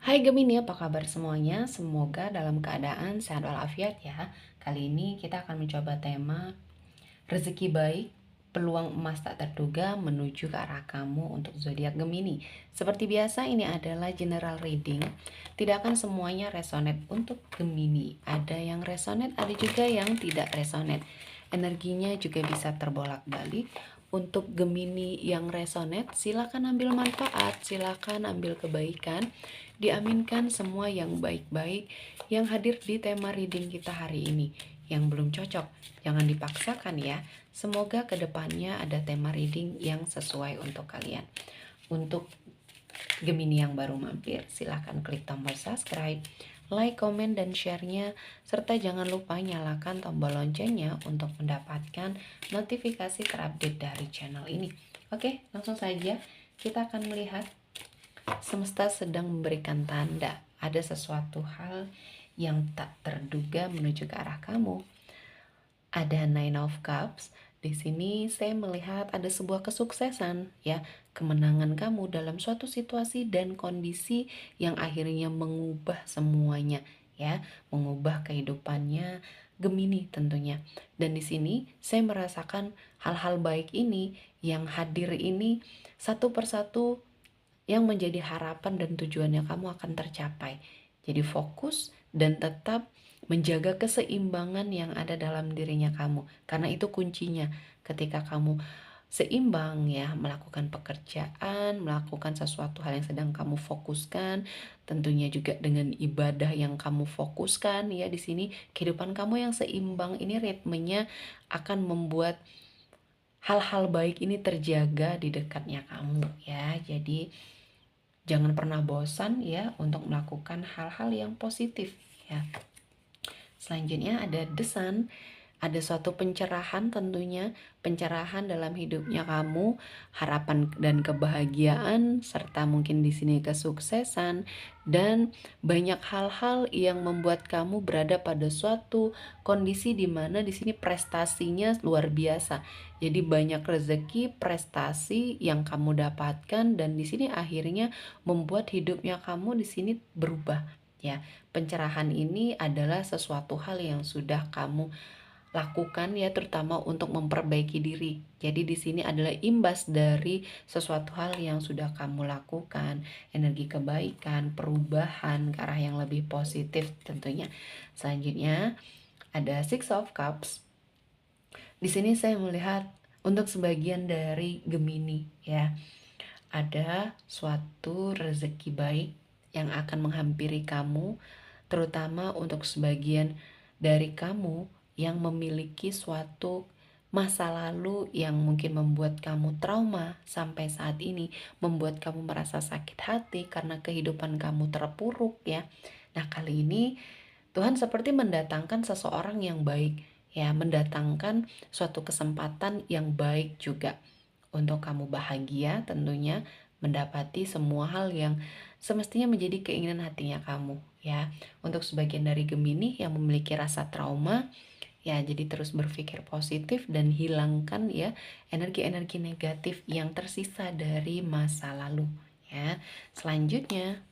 Hai Gemini, apa kabar semuanya? Semoga dalam keadaan sehat walafiat ya. Kali ini kita akan mencoba tema rezeki baik, peluang emas tak terduga menuju ke arah kamu untuk zodiak Gemini. Seperti biasa ini adalah general reading. Tidak akan semuanya resonate untuk Gemini. Ada yang resonate, ada juga yang tidak resonate. Energinya juga bisa terbolak-balik. Untuk Gemini yang resonate, silakan ambil manfaat, silakan ambil kebaikan. Diaminkan semua yang baik-baik yang hadir di tema reading kita hari ini. Yang belum cocok, jangan dipaksakan ya. Semoga kedepannya ada tema reading yang sesuai untuk kalian. Untuk Gemini yang baru mampir, silahkan klik tombol subscribe, like, komen, dan share-nya, serta jangan lupa nyalakan tombol loncengnya untuk mendapatkan notifikasi terupdate dari channel ini. Oke, langsung saja kita akan melihat semesta sedang memberikan tanda ada sesuatu hal yang tak terduga menuju ke arah kamu. Ada Nine of Cups. Di sini saya melihat ada sebuah kesuksesan ya, kemenangan kamu dalam suatu situasi dan kondisi yang akhirnya mengubah semuanya ya, mengubah kehidupannya Gemini tentunya. Dan di sini saya merasakan hal-hal baik ini yang hadir ini satu persatu yang menjadi harapan dan tujuannya kamu akan tercapai. Jadi fokus dan tetap menjaga keseimbangan yang ada dalam dirinya kamu. Karena itu kuncinya. Ketika kamu seimbang ya, melakukan pekerjaan, melakukan sesuatu hal yang sedang kamu fokuskan, tentunya juga dengan ibadah yang kamu fokuskan ya, di sini kehidupan kamu yang seimbang ini ritmenya akan membuat hal-hal baik ini terjaga di dekatnya kamu ya. Jadi jangan pernah bosan ya untuk melakukan hal-hal yang positif ya. Selanjutnya ada The Sun, ada suatu pencerahan tentunya, pencerahan dalam hidupnya kamu, harapan dan kebahagiaan, serta mungkin di sini kesuksesan dan banyak hal-hal yang membuat kamu berada pada suatu kondisi di mana di sini prestasinya luar biasa. Jadi banyak rezeki, prestasi yang kamu dapatkan dan di sini akhirnya membuat hidupnya kamu di sini berubah ya. Pencerahan ini adalah sesuatu hal yang sudah kamu lakukan ya, terutama untuk memperbaiki diri. Jadi di sini adalah imbas dari sesuatu hal yang sudah kamu lakukan, energi kebaikan, perubahan ke arah yang lebih positif tentunya. Selanjutnya ada Six of Cups. Di sini saya melihat untuk sebagian dari Gemini ya, ada suatu rezeki baik yang akan menghampiri kamu, terutama untuk sebagian dari kamu yang memiliki suatu masa lalu yang mungkin membuat kamu trauma sampai saat ini, membuat kamu merasa sakit hati karena kehidupan kamu terpuruk ya. Nah, kali ini Tuhan seperti mendatangkan seseorang yang baik ya, mendatangkan suatu kesempatan yang baik juga untuk kamu bahagia tentunya, mendapati semua hal yang semestinya menjadi keinginan hatinya kamu ya. Untuk sebagian dari Gemini yang memiliki rasa trauma ya, jadi terus berpikir positif dan hilangkan ya energi-energi negatif yang tersisa dari masa lalu ya. Selanjutnya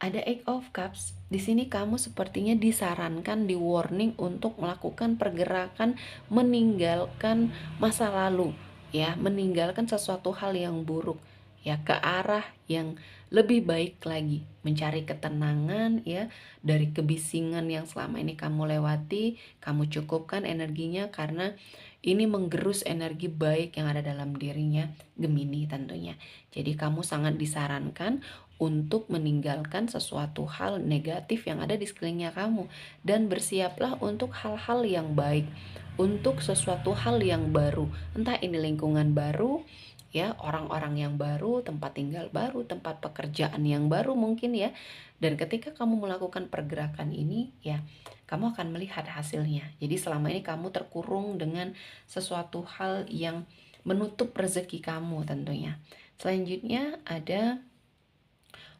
ada Eight of Cups. Di sini kamu sepertinya disarankan, di warning untuk melakukan pergerakan meninggalkan masa lalu ya, meninggalkan sesuatu hal yang buruk ya, ke arah yang lebih baik lagi, mencari ketenangan ya dari kebisingan yang selama ini kamu lewati. Kamu cukupkan energinya karena ini menggerus energi baik yang ada dalam dirinya Gemini tentunya. Jadi kamu sangat disarankan untuk meninggalkan sesuatu hal negatif yang ada di sekelilingnya kamu dan bersiaplah untuk hal-hal yang baik, untuk sesuatu hal yang baru, entah ini lingkungan baru ya, orang-orang yang baru, tempat tinggal baru, tempat pekerjaan yang baru mungkin ya. Dan ketika kamu melakukan pergerakan ini ya, kamu akan melihat hasilnya. Jadi selama ini kamu terkurung dengan sesuatu hal yang menutup rezeki kamu tentunya. Selanjutnya ada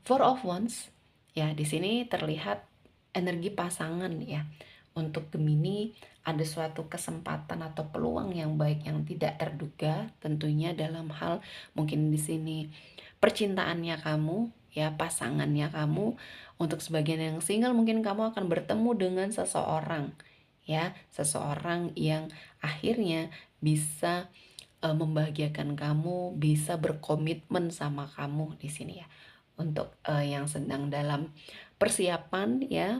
Four of Wands. Ya, di sini terlihat energi pasangan ya. Untuk Gemini ada suatu kesempatan atau peluang yang baik yang tidak terduga tentunya dalam hal mungkin di sini percintaannya kamu ya pasangannya kamu. Untuk sebagian yang single mungkin kamu akan bertemu dengan seseorang, ya, seseorang yang akhirnya bisa membahagiakan kamu, bisa berkomitmen sama kamu di sini ya. Untuk yang sedang dalam persiapan ya,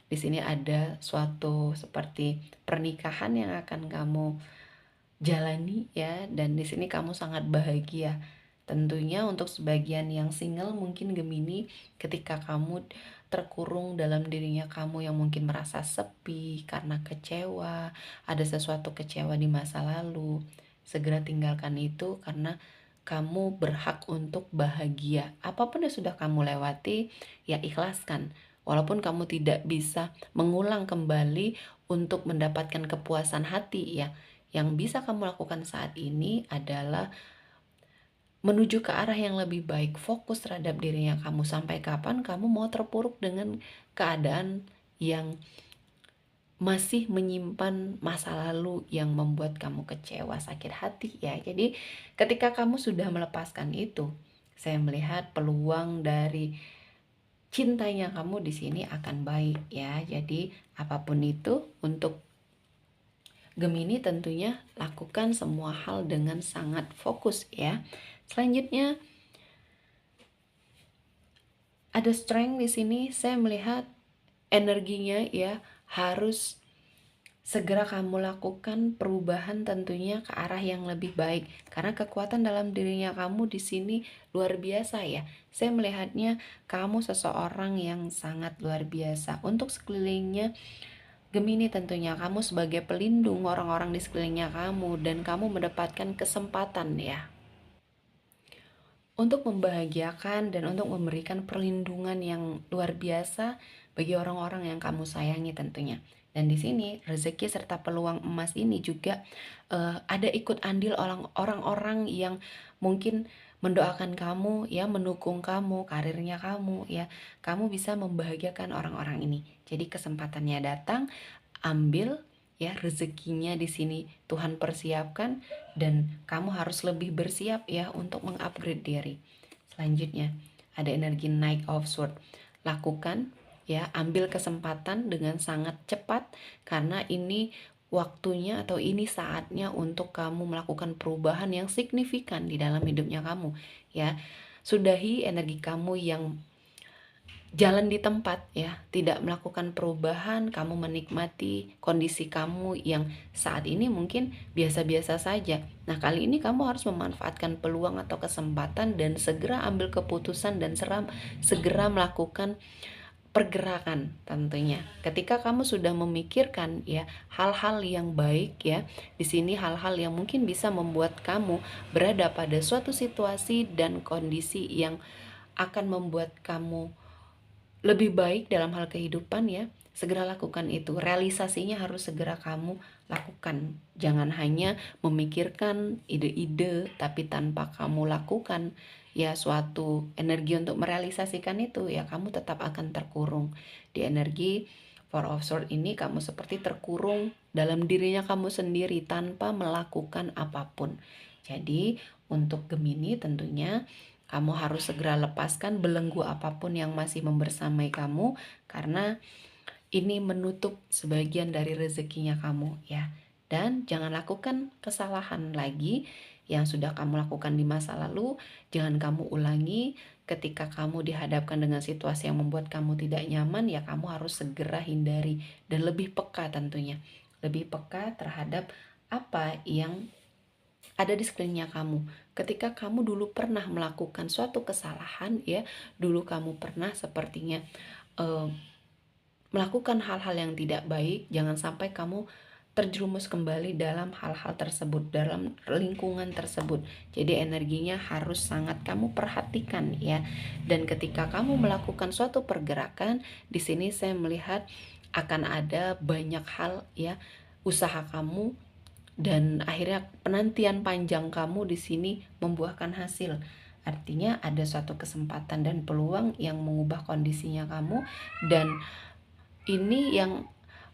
di sini ada suatu seperti pernikahan yang akan kamu jalani ya, dan di sini kamu sangat bahagia. Tentunya untuk sebagian yang single mungkin Gemini, ketika kamu terkurung dalam dirinya kamu yang mungkin merasa sepi karena kecewa, ada sesuatu kecewa di masa lalu, segera tinggalkan itu karena kamu berhak untuk bahagia. Apapun yang sudah kamu lewati, ya ikhlaskan. Walaupun kamu tidak bisa mengulang kembali untuk mendapatkan kepuasan hati ya, yang bisa kamu lakukan saat ini adalah menuju ke arah yang lebih baik, fokus terhadap dirinya kamu. Sampai kapan kamu mau terpuruk dengan keadaan yang masih menyimpan masa lalu yang membuat kamu kecewa, sakit hati ya. Jadi ketika kamu sudah melepaskan itu, saya melihat peluang dari cintanya kamu di sini akan baik ya. Jadi apapun itu, untuk Gemini tentunya lakukan semua hal dengan sangat fokus ya. Selanjutnya ada strength di sini, saya melihat energinya ya harus segera kamu lakukan perubahan tentunya ke arah yang lebih baik, karena kekuatan dalam dirinya kamu di sini luar biasa ya. Saya melihatnya kamu seseorang yang sangat luar biasa untuk sekelilingnya Gemini. Tentunya kamu sebagai pelindung orang-orang di sekelilingnya kamu, dan kamu mendapatkan kesempatan ya untuk membahagiakan dan untuk memberikan perlindungan yang luar biasa bagi orang-orang yang kamu sayangi tentunya. Dan di sini rezeki serta peluang emas ini juga ada ikut andil orang-orang yang mungkin mendoakan kamu ya, mendukung kamu, karirnya kamu ya. Kamu bisa membahagiakan orang-orang ini. Jadi kesempatannya datang, ambil ya, rezekinya di sini Tuhan persiapkan, dan kamu harus lebih bersiap ya untuk mengupgrade diri. Selanjutnya ada energi Knight of Swords. Lakukan ya, ambil kesempatan dengan sangat cepat, karena ini waktunya atau ini saatnya untuk kamu melakukan perubahan yang signifikan di dalam hidupnya kamu ya. Sudahi energi kamu yang jalan di tempat ya, tidak melakukan perubahan, kamu menikmati kondisi kamu yang saat ini mungkin biasa-biasa saja. Nah, kali ini kamu harus memanfaatkan peluang atau kesempatan dan segera ambil keputusan dan segera melakukan pergerakan tentunya. Ketika kamu sudah memikirkan ya hal-hal yang baik ya, di sini hal-hal yang mungkin bisa membuat kamu berada pada suatu situasi dan kondisi yang akan membuat kamu lebih baik dalam hal kehidupan ya, segera lakukan itu. Realisasinya harus segera kamu lakukan. Jangan hanya memikirkan ide-ide tapi tanpa kamu lakukan ya suatu energi untuk merealisasikan itu, ya kamu tetap akan terkurung. Di energi Four of Swords ini kamu seperti terkurung dalam dirinya kamu sendiri tanpa melakukan apapun. Jadi untuk Gemini tentunya kamu harus segera lepaskan belenggu apapun yang masih membersamai kamu, karena ini menutup sebagian dari rezekinya kamu ya. Dan jangan lakukan kesalahan lagi yang sudah kamu lakukan di masa lalu. Jangan kamu ulangi. Ketika kamu dihadapkan dengan situasi yang membuat kamu tidak nyaman, ya kamu harus segera hindari dan lebih peka tentunya. Lebih peka terhadap apa yang ada di sekelilingnya kamu. Ketika kamu dulu pernah melakukan suatu kesalahan ya, dulu kamu pernah sepertinya melakukan hal-hal yang tidak baik, jangan sampai kamu terjerumus kembali dalam hal-hal tersebut, dalam lingkungan tersebut. Jadi energinya harus sangat kamu perhatikan ya. Dan ketika kamu melakukan suatu pergerakan, di sini saya melihat akan ada banyak hal ya, usaha kamu dan akhirnya penantian panjang kamu di sini membuahkan hasil. Artinya ada suatu kesempatan dan peluang yang mengubah kondisinya kamu, dan ini yang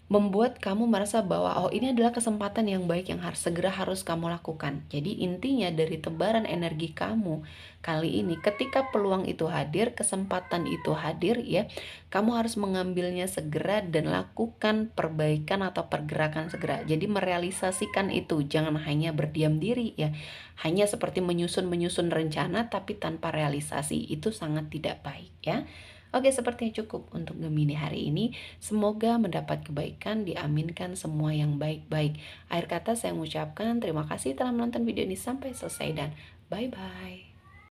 membuat kamu merasa bahwa oh ini adalah kesempatan yang baik yang segera harus kamu lakukan. Jadi intinya dari tebaran energi kamu kali ini, ketika peluang itu hadir, kesempatan itu hadir ya, kamu harus mengambilnya segera dan lakukan perbaikan atau pergerakan segera. Jadi merealisasikan itu, jangan hanya berdiam diri ya. Hanya seperti menyusun rencana tapi tanpa realisasi, itu sangat tidak baik ya. Oke, sepertinya cukup untuk Gemini hari ini. Semoga mendapat kebaikan, diaminkan semua yang baik-baik. Akhir kata saya mengucapkan terima kasih telah menonton video ini sampai selesai dan bye-bye.